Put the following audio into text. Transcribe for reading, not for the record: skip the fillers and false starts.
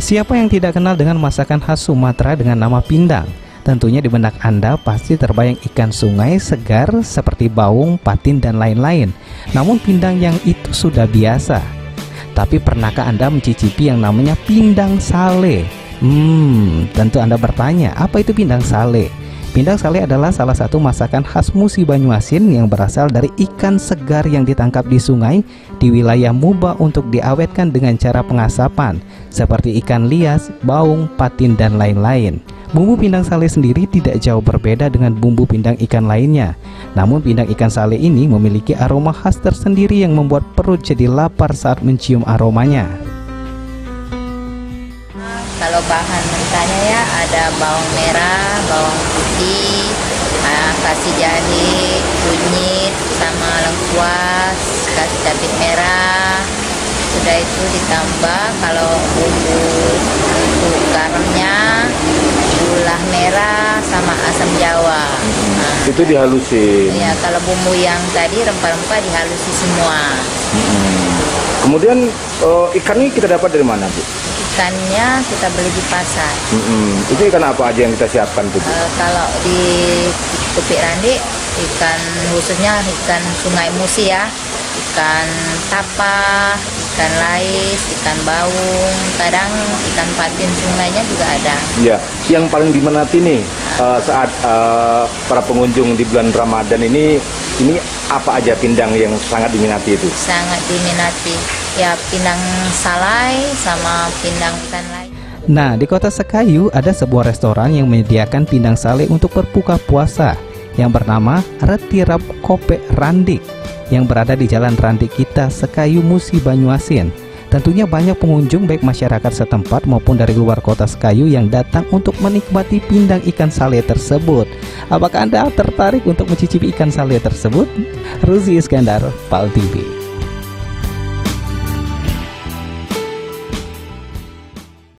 Siapa yang tidak kenal dengan masakan khas Sumatera dengan nama pindang? Tentunya di benak Anda pasti terbayang ikan sungai segar seperti baung, patin, dan lain-lain. Namun pindang yang itu sudah biasa. Tapi pernahkah Anda mencicipi yang namanya pindang sale? Tentu Anda bertanya, apa itu pindang sale? Pindang sale adalah salah satu masakan khas Musi Banyuasin yang berasal dari ikan segar yang ditangkap di sungai di wilayah Muba untuk diawetkan dengan cara pengasapan seperti ikan lias, baung, patin, dan lain-lain. Bumbu pindang sale sendiri tidak jauh berbeda dengan bumbu pindang ikan lainnya. Namun pindang ikan sale ini memiliki aroma khas tersendiri yang membuat perut jadi lapar saat mencium aromanya. Kalau bahan mentahnya ya ada bawang merah, bawang putih, kasih jahe, kunyit, sama lengkuas, kasih cabai merah. Sudah itu ditambah kalau bumbu untuk garamnya, gula merah sama asam jawa. Itu dihalusin. Ya, kalau bumbu yang tadi rempah-rempah dihalusin semua. Kemudian ikannya kita dapat dari mana, Bu? Ikannya kita beli di pasar. Itu ikan apa aja yang kita siapkan tuh, Bu? Kalau di Tupik Randi, ikan khususnya ikan Sungai Musi ya, ikan tapa, ikan lais, ikan baung, kadang ikan patin sungainya juga ada. Ya, yang paling diminati nih saat para pengunjung di bulan Ramadan ini apa aja pindang yang sangat diminati itu? Sangat diminati, ya pindang salai sama pindang ikan lain. Nah, di kota Sekayu ada sebuah restoran yang menyediakan pindang sale untuk berbuka puasa yang bernama Retirap Kope Randik yang berada di Jalan Randik Kita, Sekayu, Musi Banyuasin. Tentunya banyak pengunjung baik masyarakat setempat maupun dari luar kota Sekayu yang datang untuk menikmati pindang ikan sale tersebut. Apakah Anda tertarik untuk mencicipi ikan sale tersebut? Ruzi Iskandar, PAL TV.